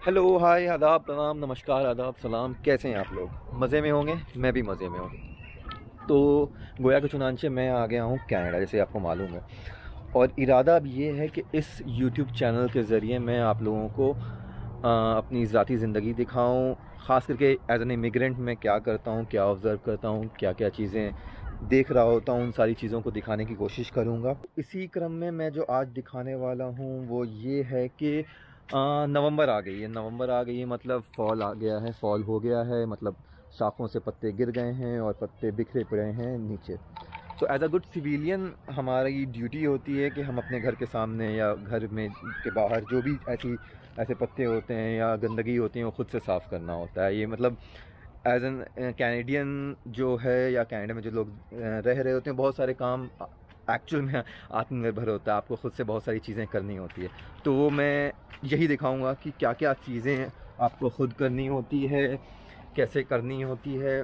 Hello, हाय, आदाब, प्रणाम, नमस्कार, आदाब, सलाम। कैसे हैं आप लोग? मज़े में होंगे। मैं भी मज़े में हूँ। तो गोया के चुनांचे मैं आ गया हूँ कनाडा, जैसे आपको मालूम है। और इरादा अब ये है कि इस यूट्यूब चैनल के ज़रिए मैं आप लोगों को अपनी ज़ाती ज़िंदगी दिखाऊँ। ख़ास करके एज एन इमिग्रेंट मैं क्या करता हूँ, क्या ऑब्ज़र्व करता हूँ, क्या क्या चीज़ें देख रहा होता हूँ, उन सारी चीज़ों को दिखाने की कोशिश करूँगा। इसी क्रम में मैं जो आज दिखाने वाला हूँ वो ये है कि नवंबर आ गई है। नवंबर आ गई है मतलब फॉल आ गया है, फॉल हो गया है, मतलब शाखों से पत्ते गिर गए हैं और पत्ते बिखरे पड़े हैं नीचे। तो एज अ गुड सिविलियन हमारी ड्यूटी होती है कि हम अपने घर के सामने या घर में के बाहर जो भी ऐसे पत्ते होते हैं या गंदगी होती है वो ख़ुद से साफ़ करना होता है। ये मतलब एज एन कैनेडियन जो है या कनाडा में जो लोग रह रहे होते हैं, बहुत सारे काम एक्चुअल में आत्मनिर्भर होता है। आपको ख़ुद से बहुत सारी चीज़ें करनी होती है। तो वो मैं यही दिखाऊंगा कि क्या क्या चीज़ें आपको ख़ुद करनी होती है, कैसे करनी होती है।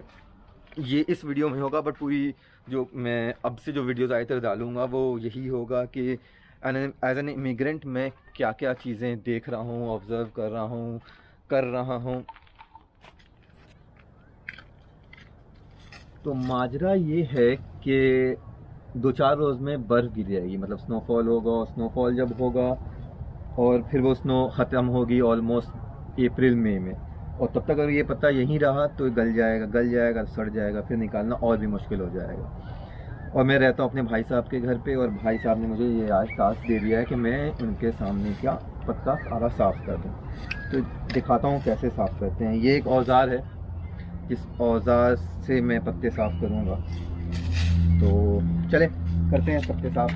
ये इस वीडियो में होगा, बट पूरी जो मैं अब से जो वीडियोज़ आए थे डालूँगा वो यही होगा कि एज एन इमिग्रेंट मैं क्या क्या चीज़ें देख रहा हूँ, ऑब्ज़र्व कर रहा हूँ। तो माजरा ये है कि 2-4 रोज़ में बर्फ़ गिर जाएगी, मतलब स्नोफॉल होगा। और स्नोफॉल जब होगा और फिर वो स्नो ख़त्म होगी ऑलमोस्ट अप्रैल मई में। और तब तक अगर ये पत्ता यहीं रहा तो गल जाएगा, सड़ जाएगा, फिर निकालना और भी मुश्किल हो जाएगा। और मैं रहता हूँ अपने भाई साहब के घर पे, और भाई साहब ने मुझे ये आज टास्क दे दिया है कि मैं उनके सामने क्या पत्ता सारा साफ़ कर दूँ। तो दिखाता हूँ कैसे साफ़ करते हैं। ये एक औज़ार है, जिस औज़ार से मैं पत्ते साफ़ करूँगा। तो चले करते हैं पत्ते साफ़।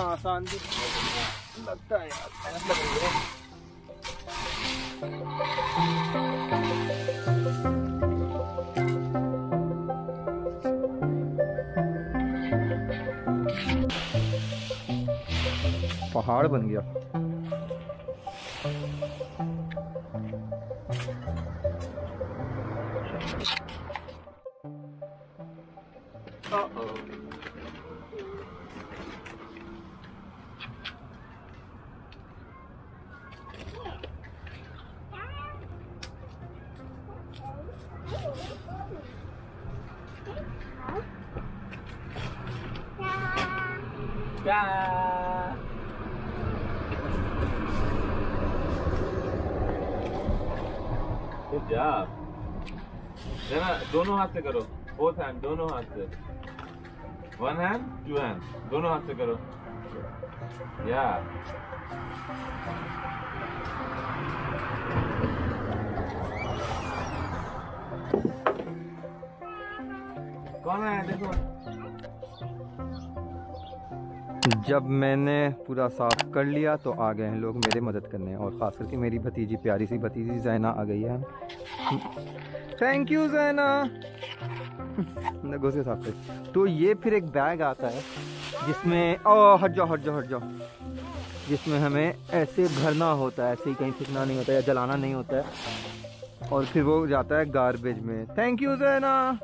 आसान भी लगता है यार, मेहनत लग रही है। पहाड़ बन गया। Good job. जरा दोनों हाथ से करो, बोथ हैंड, दोनों हाथ से। वन हैंड, टू हैंड, दोनों हाथ से करो। या कौन है देखो। जब मैंने पूरा साफ कर लिया तो आ गए हैं लोग मेरे मदद करने, और ख़ास करके मेरी भतीजी, प्यारी सी भतीजी ज़ैना आ गई है। थैंक यू ज़ैना। नगों से साफ कर। तो ये फिर एक बैग आता है जिसमें हट जाओ, जिसमें हमें ऐसे भरना होता है, ऐसे ही कहीं फेंकना नहीं होता है या जलाना नहीं होता है, और फिर वो जाता है गार्बेज में। थैंक यू ज़ैना।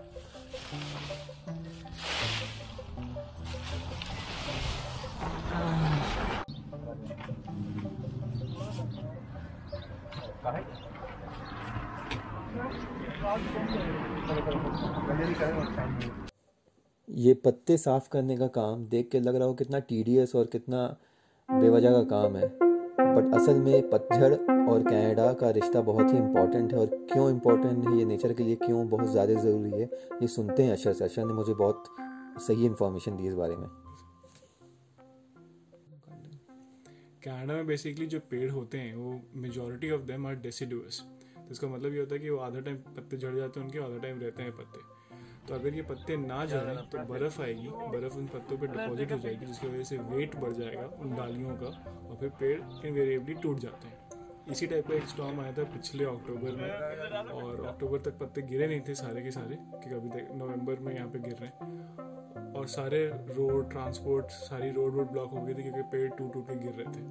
ये पत्ते साफ करने का काम देख के लग रहा हो कितना टीडियस और कितना बेवजह का काम है, बट असल में पतझड़ और कनाडा का रिश्ता बहुत ही इम्पोर्टेंट है, और क्यों इम्पोर्टेंट है, ये नेचर के लिए क्यों बहुत ज़्यादा ज़रूरी है, ये सुनते हैं अशर से। अशर ने मुझे बहुत सही इन्फॉर्मेशन दी इस बारे में। कनाडा में बेसिकली जो पेड़ होते हैं वो majority of them are deciduous. तो इसका मतलब ये होता है कि वो आधा टाइम पत्ते झड़ जाते हैं उनके, आधा टाइम रहते हैं पत्ते। तो अगर ये पत्ते ना झड़ें तो बर्फ़ आएगी, बर्फ़ उन पत्तों पे डिपॉजिट हो जाएगी, जिसकी वजह से वेट बढ़ जाएगा उन डालियों का, और फिर पेड़ इनवेरिएबली टूट जाते हैं। इसी टाइप का एक स्टॉर्म आया था पिछले अक्टूबर में, और अक्टूबर तक पत्ते गिरे नहीं थे सारे के सारे, कि अभी तक नवंबर में यहाँ पे गिर रहे हैं, और सारे रोड ट्रांसपोर्ट सारी रोड ब्लॉक हो गई थी क्योंकि पेड़ टूट के गिर रहे थे।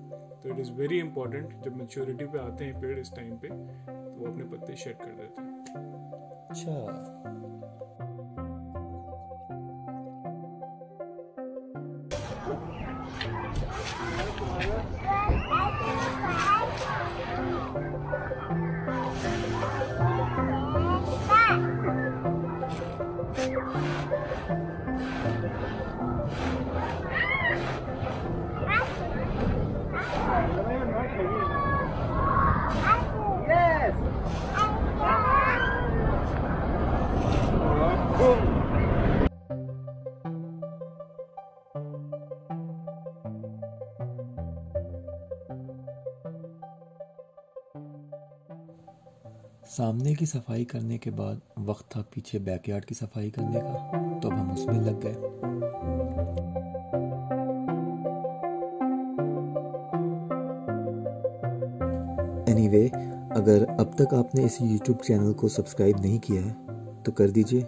तो इट इज़ वेरी इंपॉर्टेंट, जब मैच्योरिटी पे आते हैं पेड़ इस टाइम पे, तो वो अपने पत्ते शेड कर देते हैं। अच्छा, सामने की सफाई करने के बाद वक्त था पीछे बैकयार्ड की सफाई करने का, तो अब हम उसमें लग गए। एनीवे, अगर अब तक आपने इस YouTube चैनल को सब्सक्राइब नहीं किया है तो कर दीजिए।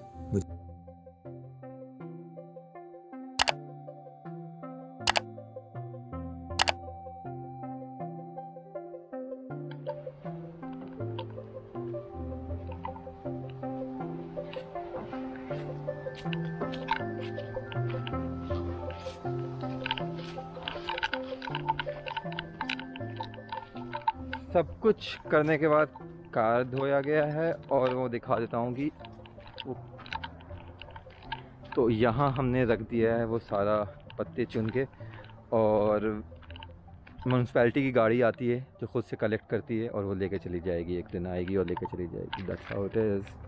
सब कुछ करने के बाद कार धोया गया है, और वो दिखा देता हूँ कि तो यहाँ हमने रख दिया है वो सारा पत्ते चुन के, और म्यूनसिपैलिटी की गाड़ी आती है जो ख़ुद से कलेक्ट करती है और वो लेके चली जाएगी, एक दिन आएगी और लेके चली जाएगी। That's how it is.